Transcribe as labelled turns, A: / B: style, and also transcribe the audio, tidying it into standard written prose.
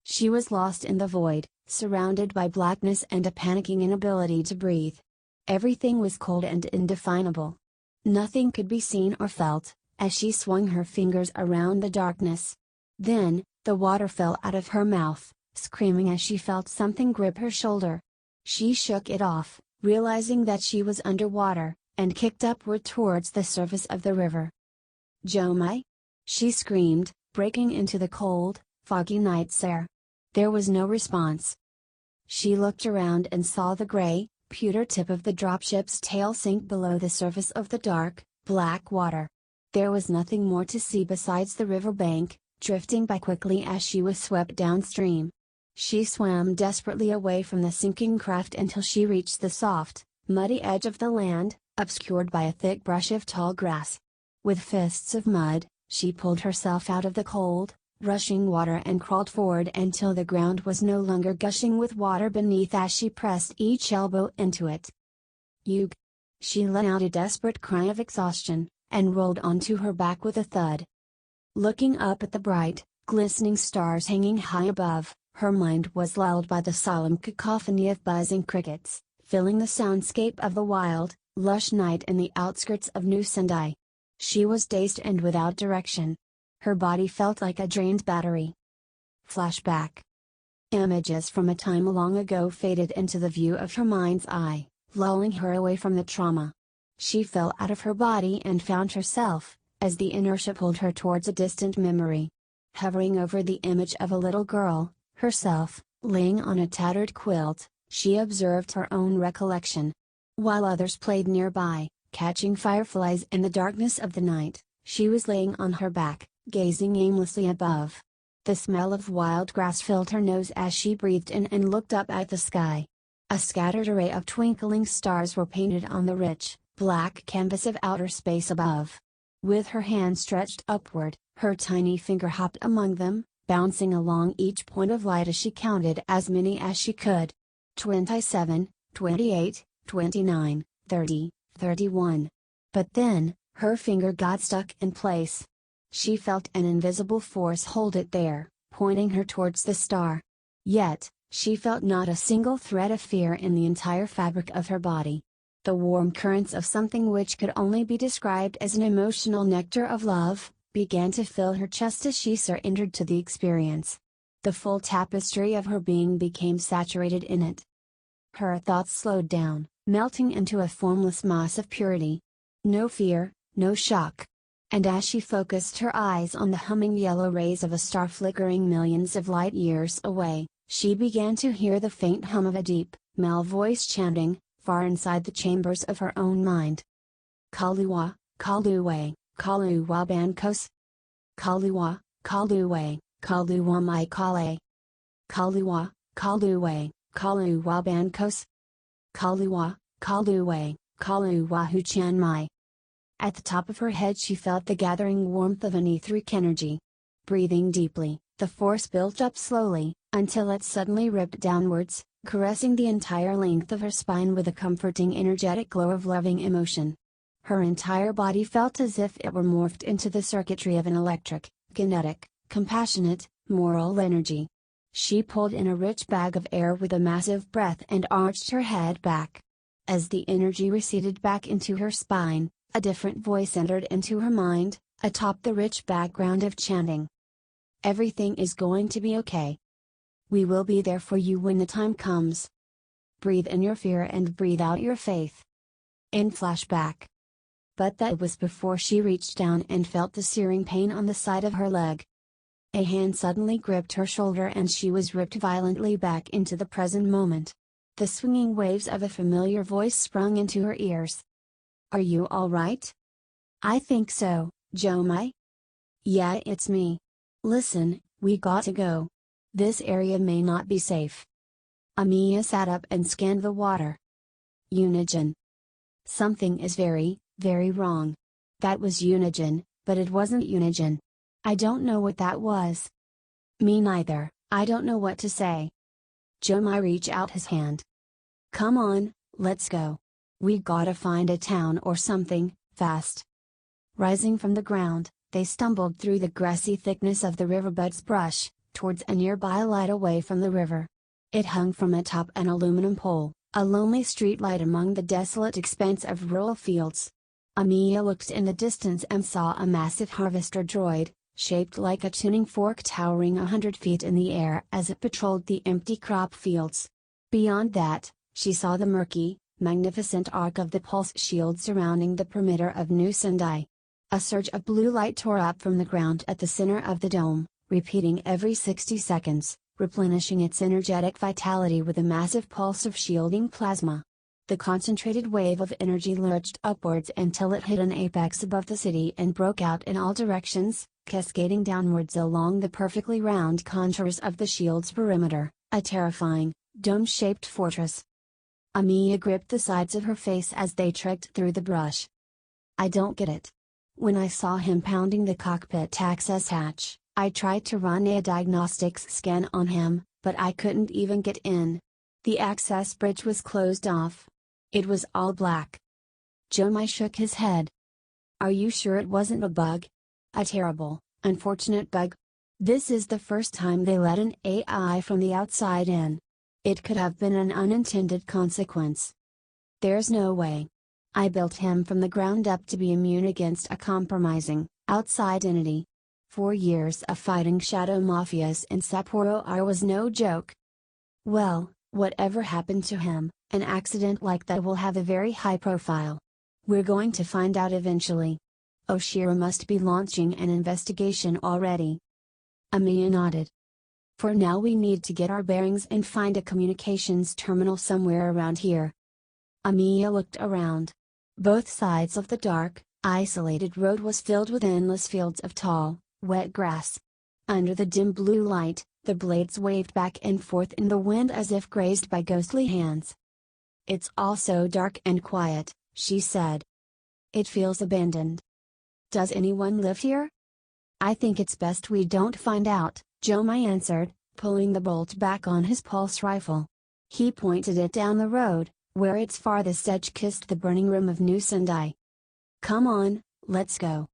A: She was lost in the void, surrounded by blackness and a panicking inability to breathe. Everything was cold and indefinable. Nothing could be seen or felt, as she swung her fingers around the darkness. Then, the water fell out of her mouth, screaming as she felt something grip her shoulder. She shook it off, realizing that she was underwater, and kicked upward towards the surface of the river. "Jomai!" she screamed, breaking into the cold, foggy night's air. There was no response. She looked around and saw the gray, pewter tip of the dropship's tail sink below the surface of the dark, black water. There was nothing more to see besides the river bank, drifting by quickly as she was swept downstream. She swam desperately away from the sinking craft until she reached the soft, muddy edge of the land, obscured by a thick brush of tall grass. With fists of mud, she pulled herself out of the cold, rushing water and crawled forward until the ground was no longer gushing with water beneath as she pressed each elbow into it. "Yug!" She let out a desperate cry of exhaustion, and rolled onto her back with a thud. Looking up at the bright, glistening stars hanging high above, her mind was lulled by the solemn cacophony of buzzing crickets, filling the soundscape of the wild, lush night in the outskirts of New Sendai. She was dazed and without direction. Her body felt like a drained battery. Flashback. Images from a time long ago faded into the view of her mind's eye, lulling her away from the trauma. She fell out of her body and found herself, as the inertia pulled her towards a distant memory. Hovering over the image of a little girl, herself, laying on a tattered quilt, she observed her own recollection. While others played nearby, catching fireflies in the darkness of the night, she was laying on her back, gazing aimlessly above. The smell of wild grass filled her nose as she breathed in and looked up at the sky. A scattered array of twinkling stars were painted on the rich, black canvas of outer space above. With her hand stretched upward, her tiny finger hopped among them, bouncing along each point of light as she counted as many as she could. 27, 28, 29, 30, 31. But then, her finger got stuck in place. She felt an invisible force hold it there, pointing her towards the star. Yet, she felt not a single thread of fear in the entire fabric of her body. The warm currents of something which could only be described as an emotional nectar of love, began to fill her chest as she surrendered to the experience. The full tapestry of her being became saturated in it. Her thoughts slowed down, melting into a formless mass of purity. No fear, no shock. And as she focused her eyes on the humming yellow rays of a star flickering millions of light years away, she began to hear the faint hum of a deep, male voice chanting, far inside the chambers of her own mind. Kaluwa, Kaluwe, Kaluwa Bankos. Kaluwa, Kaluwe, Kaluwa Mai Kale. Kaluwa, Kaluwe, Kaluwa Bankos. Kaluwa, Kaluwe, Kaluwa Huchan Mai. At the top of her head she felt the gathering warmth of an etheric energy. Breathing deeply, the force built up slowly, until it suddenly ripped downwards, caressing the entire length of her spine with a comforting energetic glow of loving emotion. Her entire body felt as if it were morphed into the circuitry of an electric, kinetic, compassionate, moral energy. She pulled in a rich bag of air with a massive breath and arched her head back. As the energy receded back into her spine, a different voice entered into her mind, atop the rich background of chanting. Everything is going to be okay. We will be there for you when the time comes. Breathe in your fear and breathe out your faith. In flashback. But that was before she reached down and felt the searing pain on the side of her leg. A hand suddenly gripped her shoulder and she was ripped violently back into the present moment. The swinging waves of a familiar voice sprung into her ears. Are you alright? I think so, Jomai. Yeah, it's me. Listen, we got to go. This area may not be safe. Amiya sat up and scanned the water. Unigen. Something is very, very wrong. That was Unigen, but it wasn't Unigen. I don't know what that was. Me neither, I don't know what to say. Jomai reached out his hand. Come on, let's go. We gotta find a town or something, fast. Rising from the ground, they stumbled through the grassy thickness of the riverbed's brush, towards a nearby light away from the river. It hung from atop an aluminum pole, a lonely street light among the desolate expanse of rural fields. Amiya looked in the distance and saw a massive harvester droid, shaped like a tuning fork towering 100 feet in the air as it patrolled the empty crop fields. Beyond that, she saw the murky, magnificent arc of the pulse shield surrounding the perimeter of New Sendai. A surge of blue light tore up from the ground at the center of the dome, repeating every 60 seconds, replenishing its energetic vitality with a massive pulse of shielding plasma. The concentrated wave of energy lurched upwards until it hit an apex above the city and broke out in all directions, cascading downwards along the perfectly round contours of the shield's perimeter, a terrifying, dome-shaped fortress. Amiya gripped the sides of her face as they trekked through the brush. I don't get it. When I saw him pounding the cockpit access hatch, I tried to run a diagnostics scan on him, but I couldn't even get in. The access bridge was closed off. It was all black. Jomai shook his head. Are you sure it wasn't a bug? A terrible, unfortunate bug? This is the first time they let an AI from the outside in. It could have been an unintended consequence. There's no way. I built him from the ground up to be immune against a compromising, outside entity. 4 years of fighting shadow mafias in Sapporo was no joke. Well, whatever happened to him, an accident like that will have a very high profile. We're going to find out eventually. Oshiro must be launching an investigation already. Amiya nodded. For now we need to get our bearings and find a communications terminal somewhere around here. Amiya looked around. Both sides of the dark, isolated road was filled with endless fields of tall, wet grass. Under the dim blue light, the blades waved back and forth in the wind as if grazed by ghostly hands. It's all so dark and quiet, she said. It feels abandoned. Does anyone live here? I think it's best we don't find out, Jomai answered, pulling the bolt back on his pulse rifle. He pointed it down the road, where its farthest edge kissed the burning rim of New Sendai. Come on, let's go.